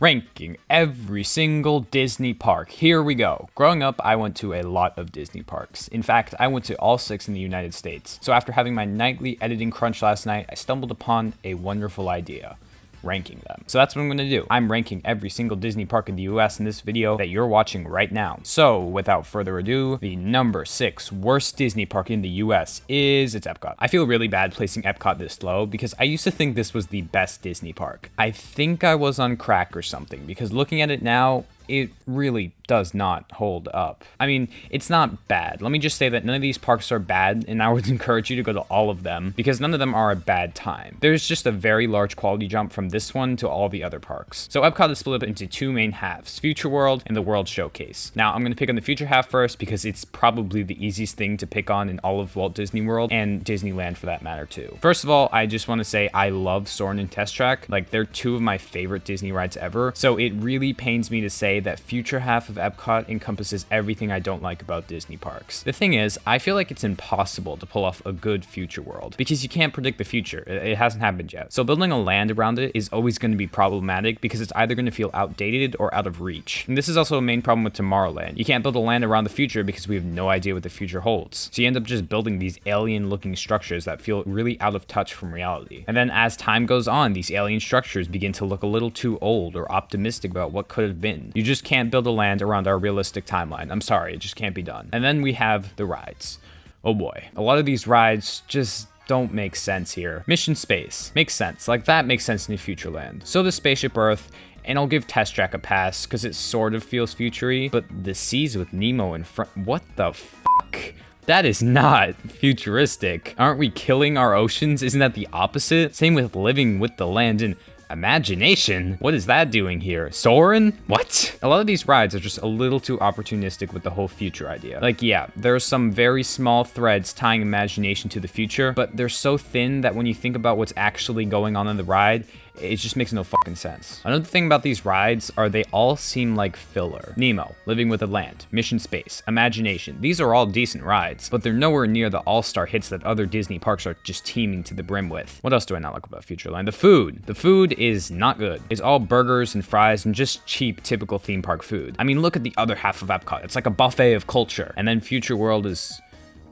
Ranking every single Disney park. Here we go. Growing up, I went to a lot of Disney parks. In fact, I went to all 6 in the United States. So after having my nightly editing crunch last night, I stumbled upon a wonderful idea. Ranking them. So that's what I'm going to do. I'm ranking every single Disney park in the US in this video that you're watching right now. So without further ado, the number 6 worst Disney park in the US is Epcot. I feel really bad placing Epcot this low because I used to think this was the best Disney park. I think I was on crack or something because looking at it now, it really does not hold up. I mean, it's not bad. Let me just say that none of these parks are bad, and I would encourage you to go to all of them because none of them are a bad time. There's just a very large quality jump from this one to all the other parks. So Epcot is split up into 2 main halves, Future World and the World Showcase. Now, I'm going to pick on the Future half first because it's probably the easiest thing to pick on in all of Walt Disney World and Disneyland for that matter too. First of all, I just want to say I love Soarin' and Test Track. Like, they're 2 of my favorite Disney rides ever, so it really pains me to say that Future half of Epcot encompasses everything I don't like about Disney parks. The thing is, I feel like it's impossible to pull off a good Future World because you can't predict the future. It hasn't happened yet. So building a land around it is always going to be problematic because it's either going to feel outdated or out of reach. And this is also a main problem with Tomorrowland. You can't build a land around the future because we have no idea what the future holds. So you end up just building these alien looking structures that feel really out of touch from reality. And then as time goes on, these alien structures begin to look a little too old or optimistic about what could have been. You just can't build a land around our realistic timeline. I'm sorry, it just can't be done. And then we have the rides. Oh boy. A lot of these rides just don't make sense here. Mission Space makes sense. Like, that makes sense in Futureland. So does Spaceship Earth. And I'll give Test Track a pass because it sort of feels futury, but the seas with Nemo in front, what the fuck? That is not futuristic. Aren't we killing our oceans? Isn't that the opposite? Same with Living with the Land and Imagination? What is that doing here? Soarin'? What? A lot of these rides are just a little too opportunistic with the whole future idea. Like, yeah, there are some very small threads tying imagination to the future, but they're so thin that when you think about what's actually going on in the ride, it just makes no fucking sense. Another thing about these rides are they all seem like filler. Nemo, Living with the Land, Mission Space, Imagination. These are all decent rides, but they're nowhere near the all-star hits that other Disney parks are just teeming to the brim with. What else do I not like about Futureland? The food. The food is not good. It's all burgers and fries and just cheap, typical theme park food. I mean, look at the other half of Epcot. It's like a buffet of culture. And then Future World is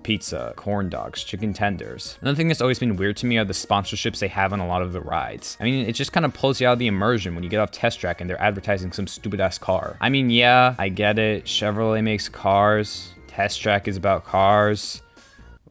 pizza, corn dogs, chicken tenders. Another thing that's always been weird to me are the sponsorships they have on a lot of the rides. I mean, it just kind of pulls you out of the immersion when you get off Test Track and they're advertising some stupid ass car. I mean, yeah, I get it. Chevrolet makes cars. Test Track is about cars.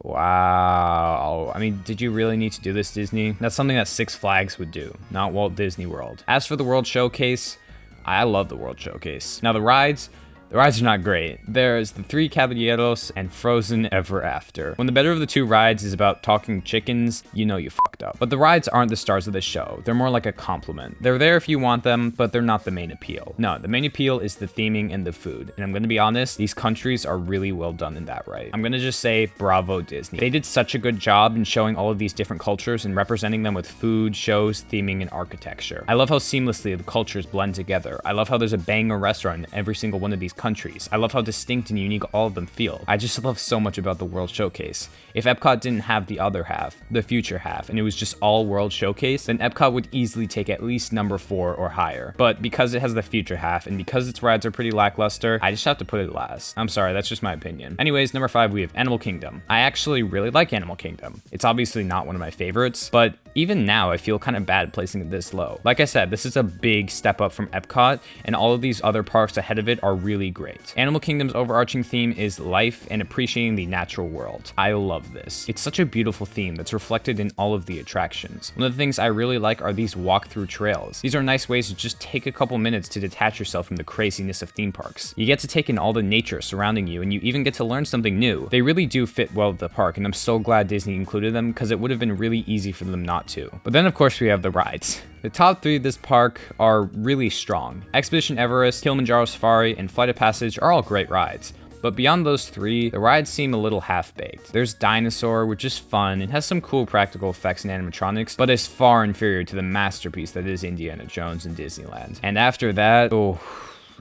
Wow. I mean, did you really need to do this, Disney? That's something that Six Flags would do, not Walt Disney World. As for the World Showcase, I love the World Showcase. Now, the rides are not great. There's the Three Caballeros and Frozen Ever After. When the better of the 2 rides is about talking chickens, you know you fucked up. But the rides aren't the stars of the show. They're more like a compliment. They're there if you want them, but they're not the main appeal. No, the main appeal is the theming and the food. And I'm gonna be honest, these countries are really well done in that right. I'm gonna just say bravo Disney. They did such a good job in showing all of these different cultures and representing them with food, shows, theming, and architecture. I love how seamlessly the cultures blend together. I love how there's a banger restaurant in every single one of these countries. I love how distinct and unique all of them feel. I just love so much about the World Showcase. If Epcot didn't have the other half, the future half, and it was just all World Showcase, then Epcot would easily take at least number 4 or higher. But because it has the future half, and because its rides are pretty lackluster, I just have to put it last. I'm sorry, that's just my opinion. Anyways, number 5, we have Animal Kingdom. I actually really like Animal Kingdom. It's obviously not one of my favorites, but even now I feel kind of bad placing it this low. Like I said, this is a big step up from Epcot, and all of these other parks ahead of it are really great. Animal Kingdom's overarching theme is life and appreciating the natural world. I love this. It's such a beautiful theme that's reflected in all of the attractions. One of the things I really like are these walk-through trails. These are nice ways to just take a couple minutes to detach yourself from the craziness of theme parks. You get to take in all the nature surrounding you, and you even get to learn something new. They really do fit well with the park, and I'm so glad Disney included them because it would have been really easy for them not to. But then of course we have the rides. The top 3 of this park are really strong. Expedition Everest, Kilimanjaro Safari, and Flight of Passage are all great rides. But beyond those 3, the rides seem a little half-baked. There's Dinosaur, which is fun and has some cool practical effects and animatronics, but is far inferior to the masterpiece that is Indiana Jones and Disneyland. And after that,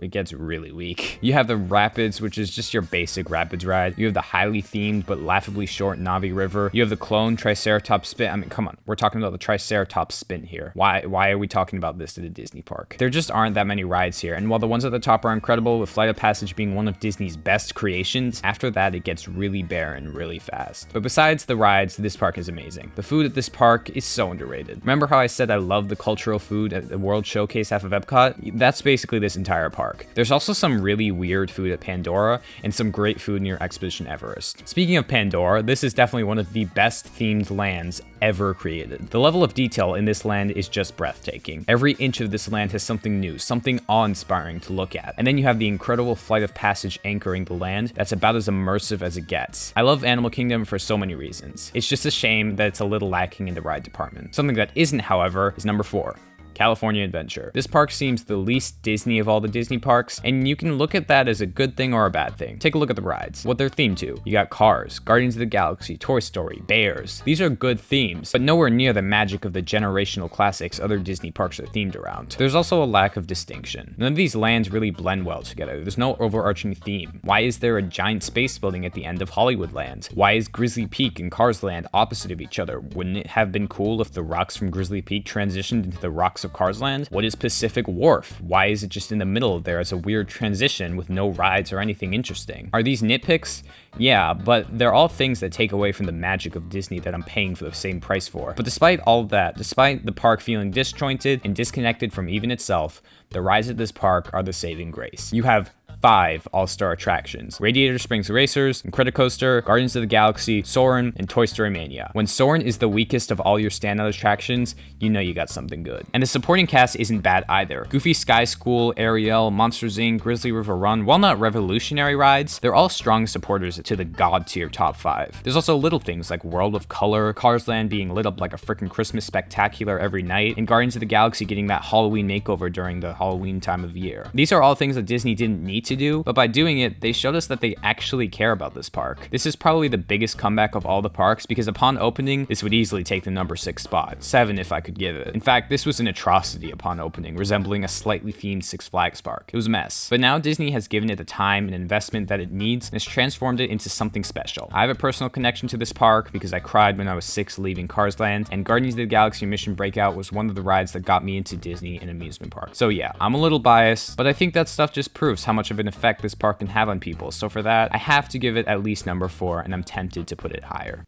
it gets really weak. You have the Rapids, which is just your basic Rapids ride. You have the highly themed but laughably short Navi River. You have the clone Triceratops spin. I mean, come on, we're talking about the Triceratops spin here. Why are we talking about this at a Disney park? There just aren't that many rides here, and while the ones at the top are incredible, with Flight of Passage being one of Disney's best creations, after that it gets really barren really fast. But besides the rides, this park is amazing. The food at this park is so underrated. Remember how I said I love the cultural food at the World Showcase half of Epcot? That's basically this entire park. There's also some really weird food at Pandora, and some great food near Expedition Everest. Speaking of Pandora, this is definitely one of the best themed lands ever created. The level of detail in this land is just breathtaking. Every inch of this land has something new, something awe-inspiring to look at. And then you have the incredible Flight of Passage anchoring the land that's about as immersive as it gets. I love Animal Kingdom for so many reasons. It's just a shame that it's a little lacking in the ride department. Something that isn't, however, is number 4. California Adventure. This park seems the least Disney of all the Disney parks, and you can look at that as a good thing or a bad thing. Take a look at the rides, what they're themed to. You got Cars, Guardians of the Galaxy, Toy Story, Bears. These are good themes, but nowhere near the magic of the generational classics other Disney parks are themed around. There's also a lack of distinction. None of these lands really blend well together. There's no overarching theme. Why is there a giant space building at the end of Hollywood Land? Why is Grizzly Peak and Cars Land opposite of each other? Wouldn't it have been cool if the rocks from Grizzly Peak transitioned into the rocks of Cars Land? What is Pacific Wharf? Why is it just in the middle of there as a weird transition with no rides or anything interesting? Are these nitpicks? Yeah, but they're all things that take away from the magic of Disney that I'm paying for the same price for. But despite all of that, despite the park feeling disjointed and disconnected from even itself, the rides at this park are the saving grace. You have 5 all-star attractions: Radiator Springs Racers, Incredicoaster, Guardians of the Galaxy, Soarin', and Toy Story Mania. When Soarin' is the weakest of all your standout attractions, you know you got something good. And the supporting cast isn't bad either. Goofy Sky School, Ariel, Monsters Inc., Grizzly River Run, while not revolutionary rides, they're all strong supporters to the god-tier top 5. There's also little things like World of Color, Cars Land being lit up like a freaking Christmas spectacular every night, and Guardians of the Galaxy getting that Halloween makeover during the Halloween time of year. These are all things that Disney didn't need to do, but by doing it, they showed us that they actually care about this park. This is probably the biggest comeback of all the parks, because upon opening, this would easily take the number 6 spot, 7 if I could give it. In fact, this was an atrocity upon opening, resembling a slightly themed Six Flags park. It was a mess. But now Disney has given it the time and investment that it needs, and has transformed it into something special. I have a personal connection to this park because I cried when I was 6 leaving Cars Land, and Guardians of the Galaxy Mission Breakout was one of the rides that got me into Disney and amusement park. So yeah, I'm a little biased, but I think that stuff just proves how much of an effect this park can have on people. So for that, I have to give it at least number 4, and I'm tempted to put it higher.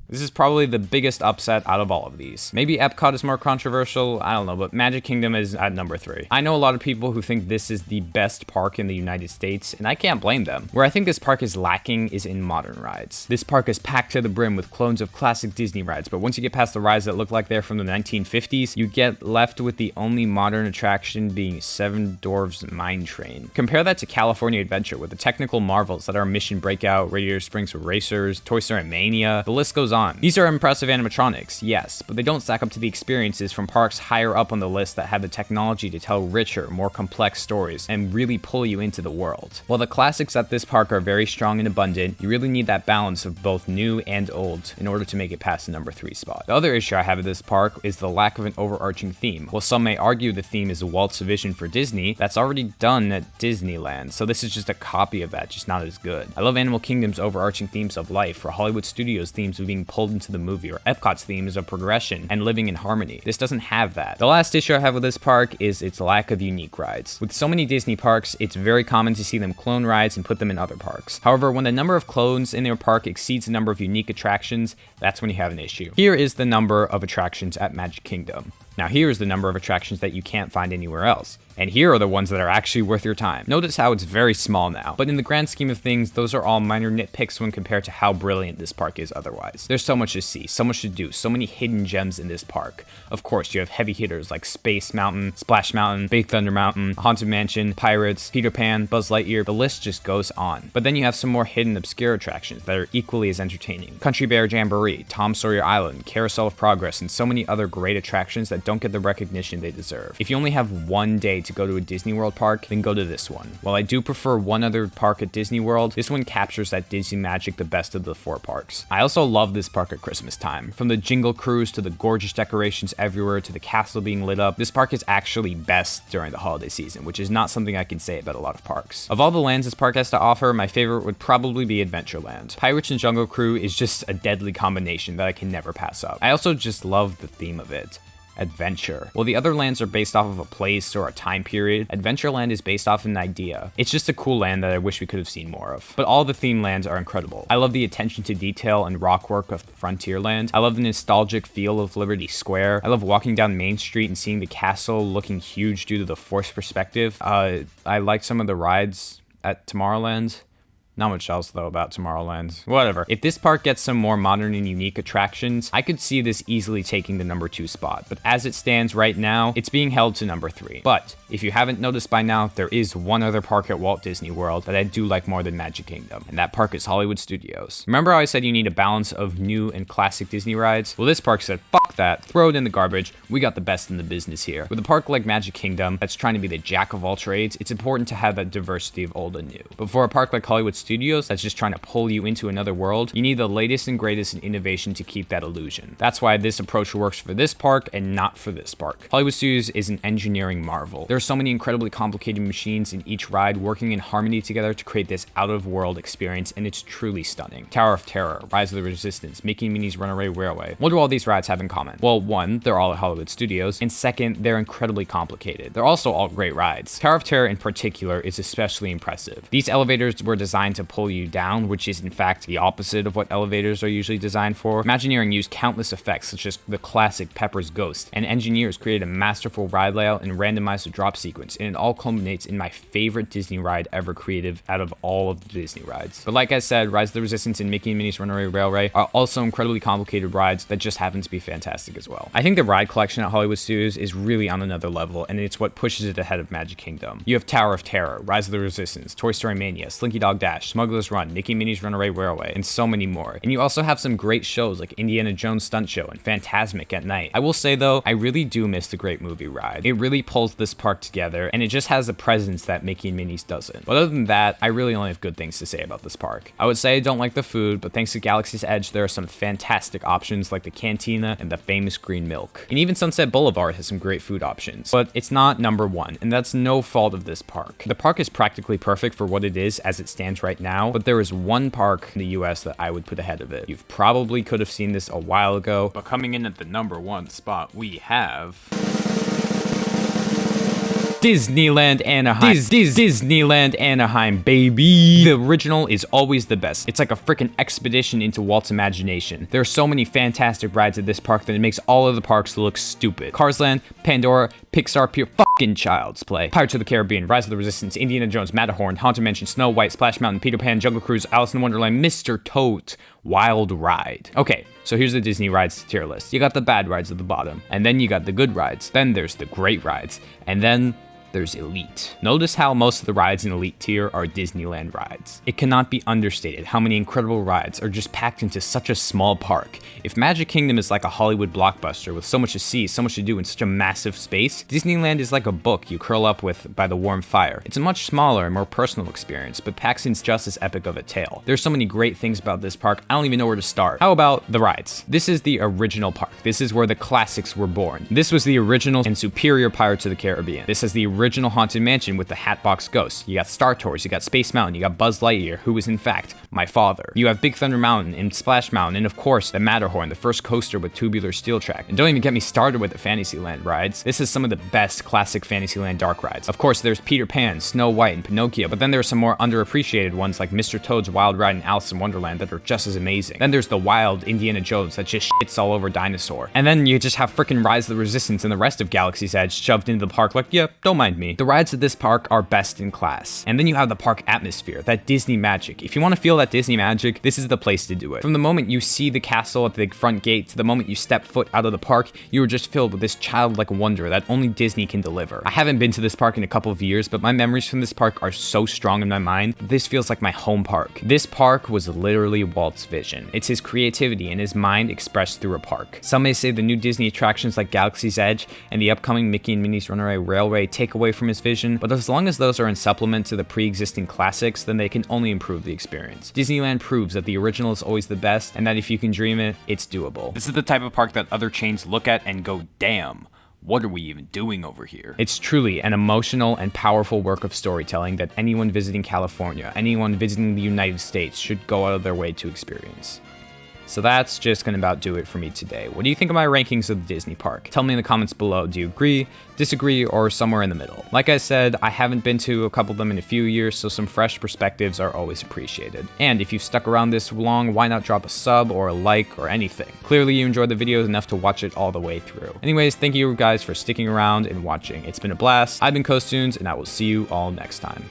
This is probably the biggest upset out of all of these. Maybe Epcot is more controversial, I don't know, but Magic Kingdom is at number 3. I know a lot of people who think this is the best park in the United States, and I can't blame them. Where I think this park is lacking is in modern rides. This park is packed to the brim with clones of classic Disney rides, but once you get past the rides that look like they're from the 1950s, you get left with the only modern attraction being Seven Dwarfs Mine Train. Compare that to California Adventure with the technical marvels that are Mission Breakout, Radiator Springs Racers, Toy Story Mania, the list goes on. These are impressive animatronics, yes, but they don't stack up to the experiences from parks higher up on the list that have the technology to tell richer, more complex stories and really pull you into the world. While the classics at this park are very strong and abundant, you really need that balance of both new and old in order to make it past the number 3 spot. The other issue I have with this park is the lack of an overarching theme. While some may argue the theme is Walt's vision for Disney, that's already done at Disneyland, so this is just a copy of that, just not as good. I love Animal Kingdom's overarching themes of life, or Hollywood Studios' themes of being pulled into the movie, or Epcot's theme is of progression and living in harmony. This doesn't have that. The last issue I have with this park is its lack of unique rides. With so many Disney parks, it's very common to see them clone rides and put them in other parks. However, when the number of clones in their park exceeds the number of unique attractions, that's when you have an issue. Here is the number of attractions at Magic Kingdom. Now here is the number of attractions that you can't find anywhere else. And here are the ones that are actually worth your time. Notice how it's very small now, but in the grand scheme of things, those are all minor nitpicks when compared to how brilliant this park is otherwise. There's so much to see, so much to do, so many hidden gems in this park. Of course, you have heavy hitters like Space Mountain, Splash Mountain, Big Thunder Mountain, Haunted Mansion, Pirates, Peter Pan, Buzz Lightyear, the list just goes on. But then you have some more hidden obscure attractions that are equally as entertaining. Country Bear Jamboree, Tom Sawyer Island, Carousel of Progress, and so many other great attractions that don't get the recognition they deserve. If you only have one day to go to a Disney World park, then go to this one. While I do prefer one other park at Disney World, this one captures that Disney magic the best of the 4 parks. I also love this park at Christmas time. From the Jingle Cruise to the gorgeous decorations everywhere to the castle being lit up, this park is actually best during the holiday season, which is not something I can say about a lot of parks. Of all the lands this park has to offer, my favorite would probably be Adventureland. Pirates and Jungle Crew is just a deadly combination that I can never pass up. I also just love the theme of it. Adventure. While the other lands are based off of a place or a time period, Adventureland is based off an idea. It's just a cool land that I wish we could have seen more of. But all the theme lands are incredible. I love the attention to detail and rock work of Frontierland. I love the nostalgic feel of Liberty Square. I love walking down Main Street and seeing the castle looking huge due to the forced perspective. I like some of the rides at Tomorrowland. Not much else though about Tomorrowland. Whatever. If this park gets some more modern and unique attractions, I could see this easily taking the number 2 spot. But as it stands right now, it's being held to number 3. But if you haven't noticed by now, there is one other park at Walt Disney World that I do like more than Magic Kingdom, and that park is Hollywood Studios. Remember how I said you need a balance of new and classic Disney rides? Well, this park said, fuck that, throw it in the garbage, we got the best in the business here. With a park like Magic Kingdom that's trying to be the jack of all trades, it's important to have that diversity of old and new. But for a park like Hollywood Studios that's just trying to pull you into another world, you need the latest and greatest in innovation to keep that illusion. That's why this approach works for this park and not for this park. Hollywood Studios is an engineering marvel. There are so many incredibly complicated machines in each ride working in harmony together to create this out-of-world experience, and it's truly stunning. Tower of Terror, Rise of the Resistance, Mickey and Minnie's Runaway Railway. What do all these rides have in common? Well, one, they're all at Hollywood Studios, and second, they're incredibly complicated. They're also all great rides. Tower of Terror in particular is especially impressive. These elevators were designed to pull you down, which is in fact the opposite of what elevators are usually designed for. Imagineering used countless effects such as the classic Pepper's Ghost, and engineers created a masterful ride layout and randomized the drop sequence, and it all culminates in my favorite Disney ride ever created out of all of the Disney rides. But like I said, Rise of the Resistance and Mickey and Minnie's Runaway Railway are also incredibly complicated rides that just happen to be fantastic as well. I think the ride collection at Hollywood Studios is really on another level, and it's what pushes it ahead of Magic Kingdom. You have Tower of Terror, Rise of the Resistance, Toy Story Mania, Slinky Dog Dash, Smuggler's Run, Mickey and Minnie's Runaway Railway, and so many more. And you also have some great shows like Indiana Jones Stunt Show and Fantasmic at night. I will say though, I really do miss the Great Movie Ride. It really pulls this park together, and it just has a presence that Mickey and Minnie's doesn't. But other than that, I really only have good things to say about this park. I would say I don't like the food, but thanks to Galaxy's Edge, there are some fantastic options like the Cantina and the famous green milk. And even Sunset Boulevard has some great food options, but it's not number 1, and that's no fault of this park. The park is practically perfect for what it is as it stands right now, but there is one park in the US that I would put ahead of it. You probably could have seen this a while ago, but coming in at the number 1 spot, we have Disneyland Anaheim. Disneyland Anaheim, baby. The original is always the best. It's like a freaking expedition into Walt's imagination. There are so many fantastic rides at this park that it makes all of the parks look stupid. Cars Land, Pandora, Pixar, pure fucking child's play. Pirates of the Caribbean, Rise of the Resistance, Indiana Jones, Matterhorn, Haunted Mansion, Snow White, Splash Mountain, Peter Pan, Jungle Cruise, Alice in Wonderland, Mr. Toad's Wild Ride. Okay, so here's the Disney rides tier list. You got the bad rides at the bottom, and then you got the good rides. Then there's the great rides, and then there's Elite. Notice how most of the rides in Elite tier are Disneyland rides. It cannot be understated how many incredible rides are just packed into such a small park. If Magic Kingdom is like a Hollywood blockbuster with so much to see, so much to do in such a massive space, Disneyland is like a book you curl up with by the warm fire. It's a much smaller and more personal experience, but packs in just as epic of a tale. There's so many great things about this park, I don't even know where to start. How about the rides? This is the original park. This is where the classics were born. This was the original and superior Pirates of the Caribbean. This is the original Haunted Mansion with the Hatbox Ghost. You got Star Tours, you got Space Mountain, you got Buzz Lightyear, who is in fact my father. You have Big Thunder Mountain and Splash Mountain, and of course the Matterhorn, the first coaster with tubular steel track. And don't even get me started with the Fantasyland rides. This is some of the best classic Fantasyland dark rides. Of course there's Peter Pan, Snow White, and Pinocchio, but then there's some more underappreciated ones like Mr. Toad's Wild Ride and Alice in Wonderland that are just as amazing. Then there's the wild Indiana Jones that just shits all over Dinosaur. And then you just have frickin' Rise of the Resistance and the rest of Galaxy's Edge shoved into the park like, yeah, don't mind me. The rides at this park are best in class. And then you have the park atmosphere, that Disney magic. If you want to feel that Disney magic, this is the place to do it. From the moment you see the castle at the front gate to the moment you step foot out of the park, you are just filled with this childlike wonder that only Disney can deliver. I haven't been to this park in a couple of years, but my memories from this park are so strong in my mind. This feels like my home park. This park was literally Walt's vision. It's his creativity and his mind expressed through a park. Some may say the new Disney attractions like Galaxy's Edge and the upcoming Mickey and Minnie's Runaway Railway take away from his vision, but as long as those are in supplement to the pre-existing classics, then they can only improve the experience. Disneyland proves that the original is always the best, and that if you can dream it, it's doable. This is the type of park that other chains look at and go, damn, what are we even doing over here? It's truly an emotional and powerful work of storytelling that anyone visiting California, anyone visiting the United States should go out of their way to experience. So that's just gonna about do it for me today. What do you think of my rankings of the Disney park? Tell me in the comments below. Do you agree, disagree, or somewhere in the middle? Like I said, I haven't been to a couple of them in a few years, so some fresh perspectives are always appreciated. And if you've stuck around this long, why not drop a sub or a like or anything? Clearly you enjoyed the videos enough to watch it all the way through. Anyways, thank you guys for sticking around and watching. It's been a blast. I've been Coastoons, and I will see you all next time.